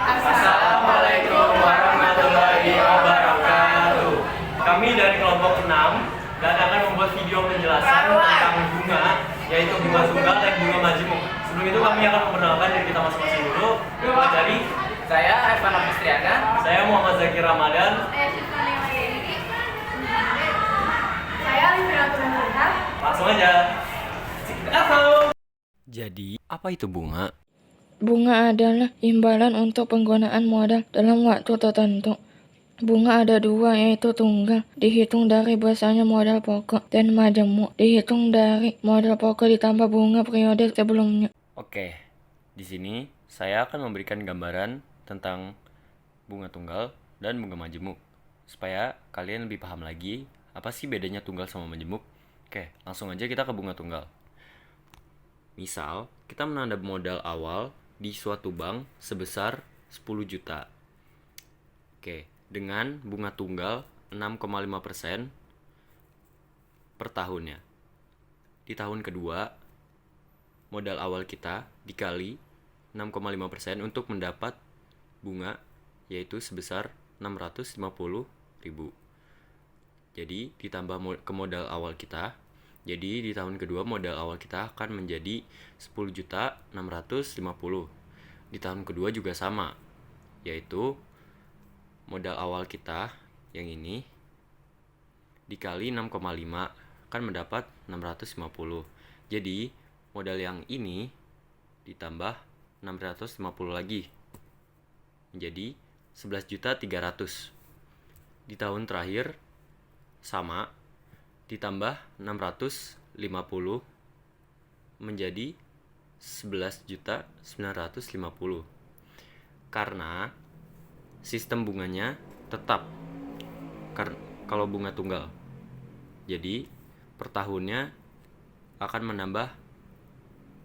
Assalamualaikum warahmatullahi wabarakatuh. Kami dari kelompok 6 dan akan membuat video penjelasan tentang bunga, yaitu bunga tunggal dan bunga majemuk. Sebelum itu kami akan memperkenalkan diri kita masing-masing dulu. Jadi, Saya Evan Agustriana. saya Muhammad Zakir Ramadan. Saya Syifa Nemayeni. Saya Literatur Nurhah. Langsung aja. Jadi, apa itu bunga? Bunga adalah imbalan untuk penggunaan modal dalam waktu tertentu. Bunga ada dua, yaitu tunggal, dihitung dari besarnya modal pokok, dan majemuk, dihitung dari modal pokok ditambah bunga periode sebelumnya. Oke, di sini saya akan memberikan gambaran tentang bunga tunggal dan bunga majemuk, supaya kalian lebih paham lagi apa sih bedanya tunggal sama majemuk. Oke, langsung aja kita ke bunga tunggal. Misal, kita menanam modal awal di suatu bank sebesar 10 juta. Oke, dengan bunga tunggal 6,5% per tahunnya. Di tahun kedua, modal awal kita dikali 6,5% untuk mendapat bunga yaitu sebesar 650.000. Jadi ditambah ke modal awal kita. Jadi di tahun kedua modal awal kita akan menjadi 10.650.000. Di tahun kedua juga sama, yaitu modal awal kita yang ini dikali 6,5 akan mendapat 650. Jadi modal yang ini ditambah 650 lagi menjadi 11.300. Di tahun terakhir sama, ditambah 650 menjadi 11.950. Karena sistem bunganya tetap kalau bunga tunggal. Jadi per tahunnya akan menambah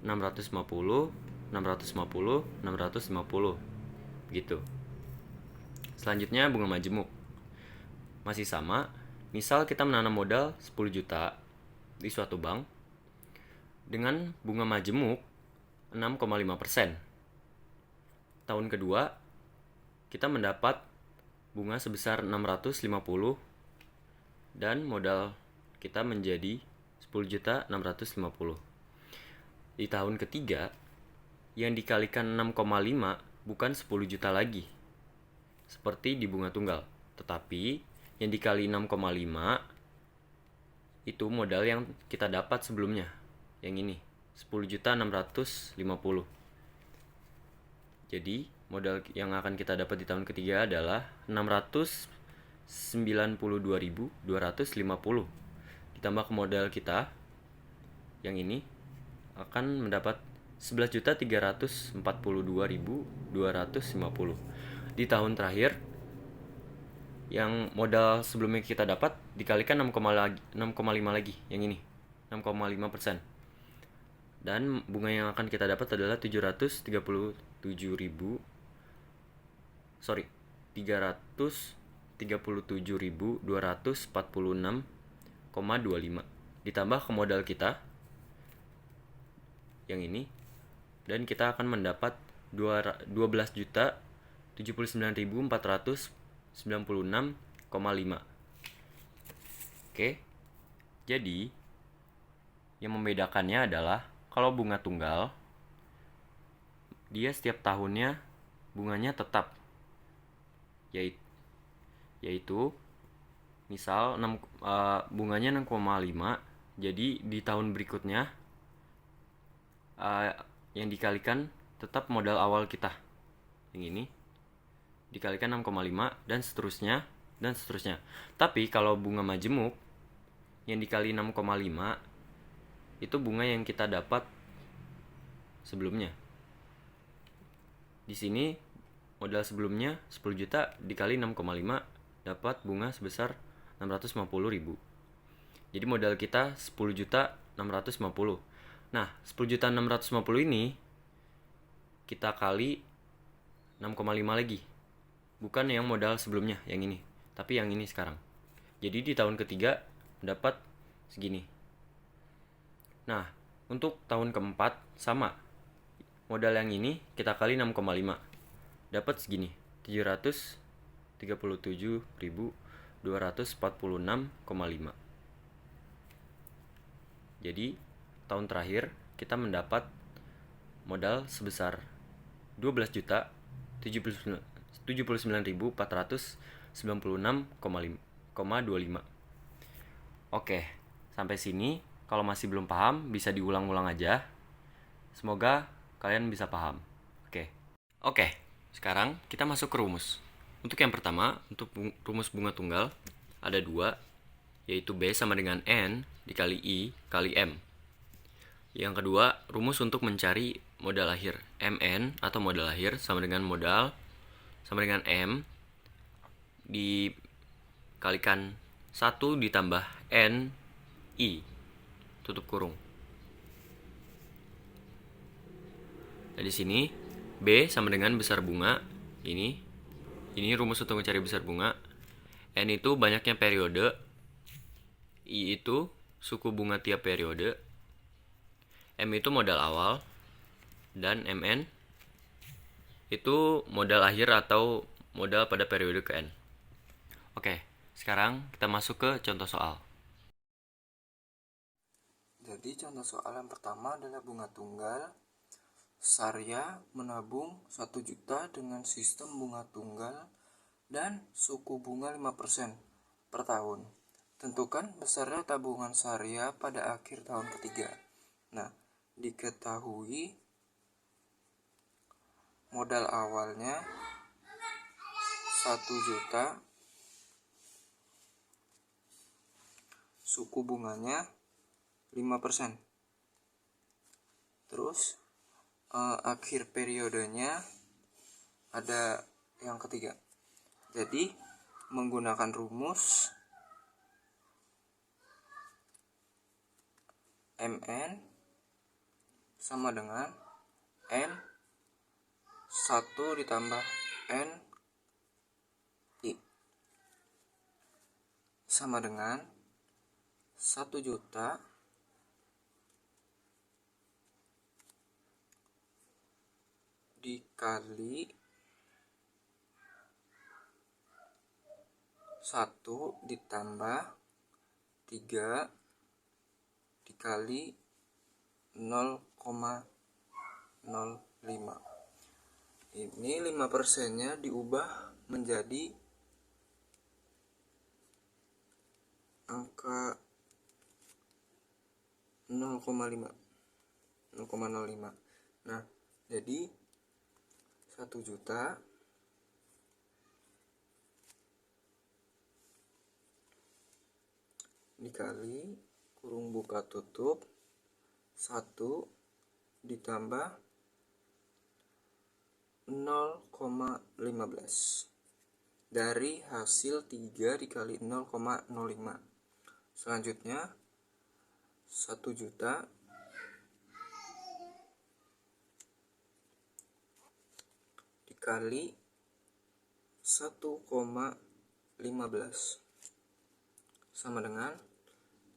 650, 650, 650 gitu. Selanjutnya bunga majemuk. Masih sama. Misal kita menanam modal 10 juta di suatu bank dengan bunga majemuk 6,5%. Tahun kedua kita mendapat bunga sebesar 650 dan modal kita menjadi 10.650. Di tahun ketiga yang dikalikan 6,5 bukan 10 juta lagi seperti di bunga tunggal, tetapi yang dikali 6,5 itu modal yang kita dapat sebelumnya. Yang ini 10.650. Jadi modal yang akan kita dapat di tahun ketiga adalah 692.250 ditambah ke modal kita yang ini akan mendapat 11.342.250. Di tahun terakhir yang modal sebelumnya kita dapat dikalikan 6,5 lagi yang ini 6,5%. Dan bunga yang akan kita dapat adalah 337.246,25 ditambah ke modal kita yang ini dan kita akan mendapat 12.079.496,5. Oke. Jadi yang membedakannya adalah kalau bunga tunggal dia setiap tahunnya bunganya tetap yaitu misal bunganya 6,5, jadi di tahun berikutnya yang dikalikan tetap modal awal kita yang ini dikalikan 6,5 dan seterusnya. Tapi kalau bunga majemuk yang dikali 6,5 itu bunga yang kita dapat sebelumnya. Di sini modal sebelumnya 10 juta dikali 6,5 dapat bunga sebesar 650.000. Jadi modal kita 10.650. Nah, 10.650 ini kita kali 6,5 lagi. Bukan yang modal sebelumnya yang ini, tapi yang ini sekarang. Jadi di tahun ketiga dapat segini. Nah, untuk tahun keempat sama. Modal yang ini kita kali 6,5. dapat segini, 737.246,5. Jadi tahun terakhir kita mendapat modal sebesar 12.079.496,25. Oke, sampai sini kalau masih belum paham bisa diulang-ulang aja. Semoga kalian bisa paham. Oke, sekarang kita masuk ke rumus. Untuk yang pertama, untuk rumus bunga tunggal ada 2, yaitu B sama dengan N dikali I kali M. Yang kedua, rumus untuk mencari modal akhir. MN atau modal akhir sama dengan M dikalikan 1 ditambah N I tutup kurung. Nah, di sini B sama dengan besar bunga. Ini rumus untuk mencari besar bunga. N itu banyaknya periode. I itu suku bunga tiap periode. M itu modal awal. Dan MN itu modal akhir atau modal pada periode ke N. Oke, sekarang kita masuk ke contoh soal. Jadi contoh soal yang pertama adalah bunga tunggal. Sarya menabung 1 juta dengan sistem bunga tunggal dan suku bunga 5% per tahun. Tentukan besarnya tabungan Sarya pada akhir tahun ketiga. Nah, diketahui modal awalnya 1 juta, suku bunganya 5%. Terus akhir periodenya ada yang ketiga. Jadi menggunakan rumus MN sama dengan M 1 ditambah N I sama dengan 1 juta dikali 1 ditambah 3 dikali 0,05. Ini 5%-nya diubah menjadi angka 0,05. Nah, jadi 1 juta dikali kurung buka tutup 1 ditambah 0,15 dari hasil 3 dikali 0,05. Selanjutnya 1 juta dikali 1,15 sama dengan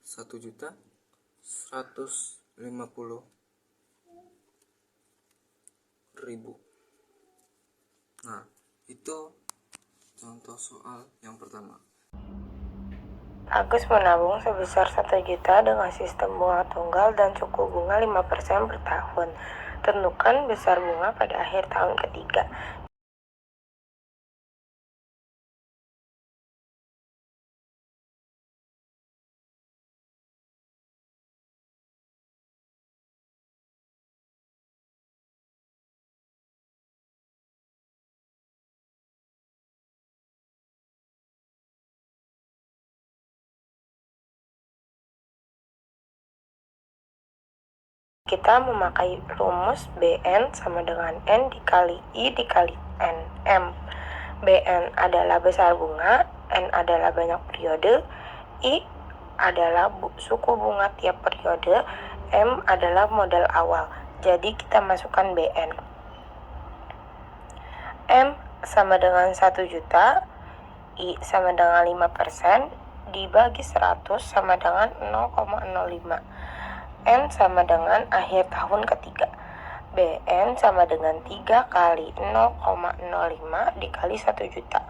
1.150.000. Nah, itu contoh soal yang pertama. Agus menabung sebesar 1 juta dengan sistem bunga tunggal dan suku bunga 5% per tahun. Tentukan besar bunga pada akhir tahun ketiga. Kita memakai rumus BN sama dengan N dikali I dikali N M. BN adalah besar bunga, N adalah banyak periode, I adalah suku bunga tiap periode, M adalah modal awal. Jadi kita masukkan BN. M sama dengan 1 juta, I sama dengan 5%, dibagi 100 sama dengan 0,05. N sama dengan akhir tahun ketiga. BN sama dengan 3 kali 0,05 dikali 1 juta.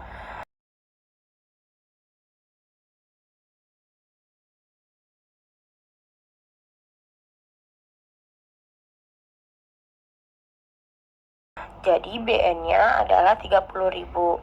Jadi BN-nya adalah 30.000.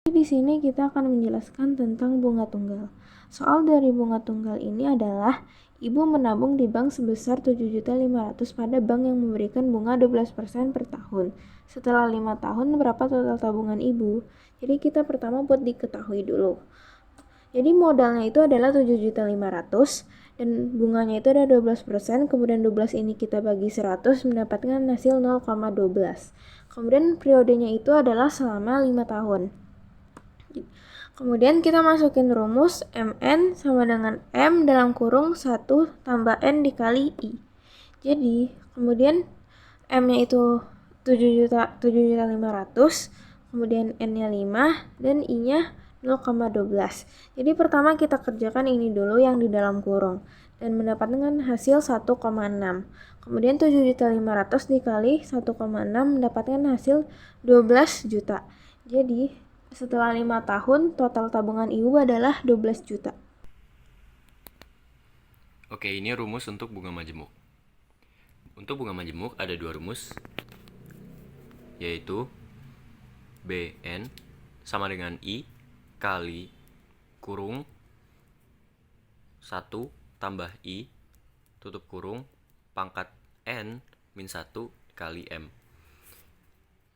Di sini kita akan menjelaskan tentang bunga tunggal. Soal dari bunga tunggal ini adalah ibu menabung di bank sebesar 7.500.000 pada bank yang memberikan bunga 12% per tahun. Setelah 5 tahun berapa total tabungan ibu? Jadi kita pertama buat diketahui dulu. Jadi modalnya itu adalah 7.500.000 dan bunganya itu ada 12%, kemudian 12 ini kita bagi 100 mendapatkan hasil 0,12. Kemudian periodenya itu adalah selama 5 tahun. Kemudian kita masukin rumus MN sama dengan M dalam kurung 1 tambah N dikali I. Jadi kemudian M-nya itu 7.500.000, kemudian N-nya 5 dan I-nya 0,12. Jadi pertama kita kerjakan ini dulu yang di dalam kurung dan mendapatkan hasil 1,6. Kemudian 7.500.000 dikali 1,6 mendapatkan hasil 12 juta. Jadi setelah 5 tahun, total tabungan ibu adalah 12 juta. Oke, ini rumus untuk bunga majemuk. Untuk bunga majemuk ada 2 rumus, yaitu BN sama dengan I kali kurung 1 tambah I tutup kurung pangkat N min 1 kali M.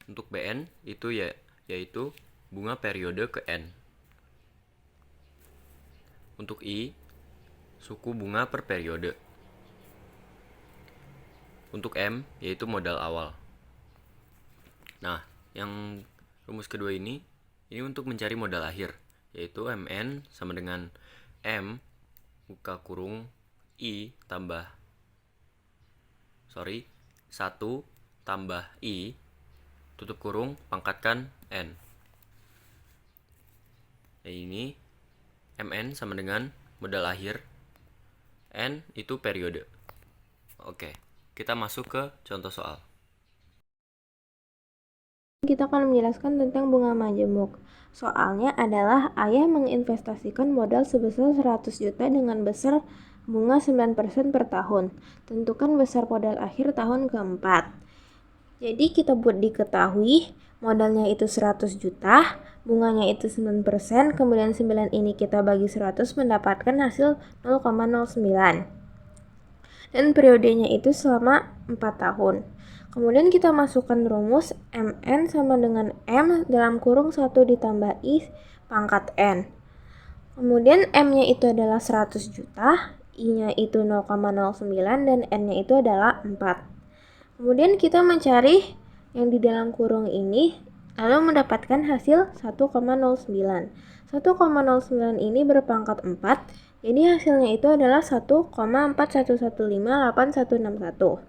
Untuk BN itu yaitu bunga periode ke N. Untuk I, suku bunga per periode. Untuk M, yaitu modal awal. Nah, yang rumus kedua ini untuk mencari modal akhir, yaitu MN sama dengan M buka kurung I tambah 1 tambah I tutup kurung pangkatkan N. Nah, ini MN sama dengan modal akhir, N itu periode. Oke, kita masuk ke contoh soal. Kita akan menjelaskan tentang bunga majemuk. Soalnya adalah ayah menginvestasikan modal sebesar 100 juta dengan besar bunga 9% per tahun. Tentukan besar modal akhir tahun keempat. Jadi kita buat diketahui modalnya itu 100 juta, bunganya itu 9%, kemudian 9 ini kita bagi 100 mendapatkan hasil 0,09. Dan periodenya itu selama 4 tahun. Kemudian kita masukkan rumus MN sama dengan M dalam kurung 1 ditambah I pangkat N. Kemudian M-nya itu adalah 100 juta, I-nya itu 0,09 dan N-nya itu adalah 4. Kemudian kita mencari yang di dalam kurung ini lalu mendapatkan hasil 1,09. 1,09 ini berpangkat 4, jadi hasilnya itu adalah 1,41158161.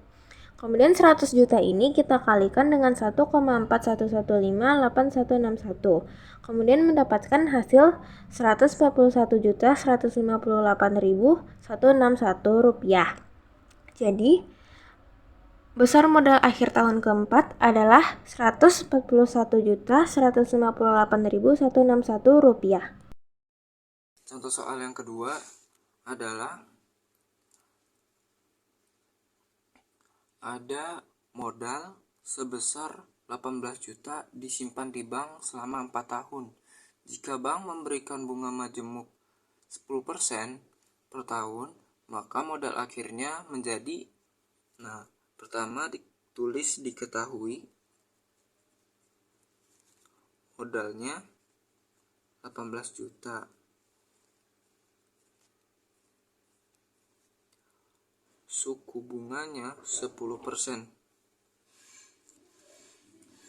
Kemudian 100 juta ini kita kalikan dengan 1,41158161. Kemudian mendapatkan hasil 141.158.161 rupiah. Jadi besar modal akhir tahun keempat adalah 141.158.161 rupiah. Contoh soal yang kedua adalah ada modal sebesar 18 juta disimpan di bank selama 4 tahun. Jika bank memberikan bunga majemuk 10% per tahun, maka modal akhirnya menjadi, pertama ditulis diketahui modalnya 18 juta. Suku bunganya 10%.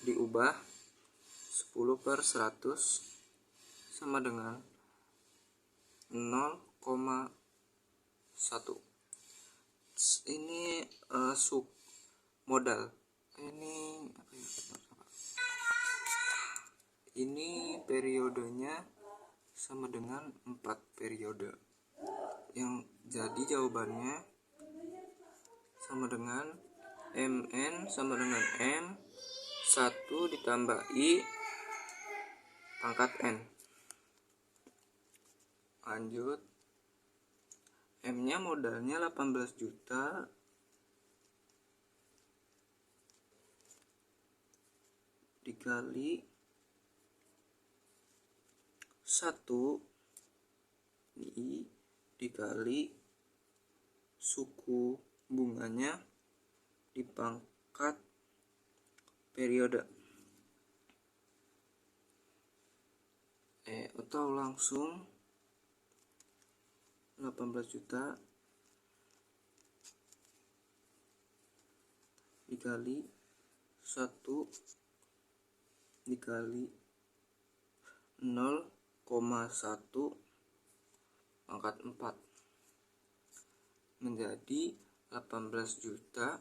Diubah 10/100 sama dengan 0,1. Ini modal. Ini Ini periodenya sama dengan 4 periode. Yang jadi jawabannya sama dengan MN sama dengan M 1 ditambah I pangkat N. Lanjut, M nya modalnya 18 juta dikali 1 I dikali suku bunganya di pangkat periode. Atau langsung 18 juta dikali 1 dikali 0,1 pangkat 4 menjadi 18 juta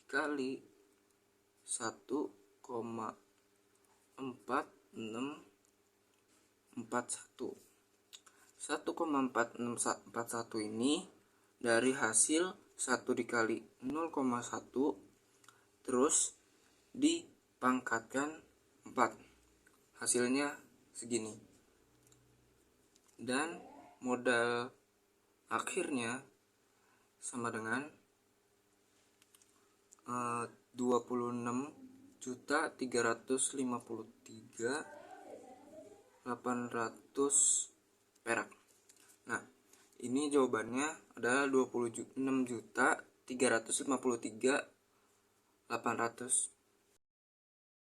dikali 1,4641. 1,4641 ini dari hasil 1 dikali 0,1 terus dipangkatkan 4, hasilnya segini. Dan modal akhirnya sama dengan 26.353.800 perak. Nah, ini jawabannya adalah 26.353.800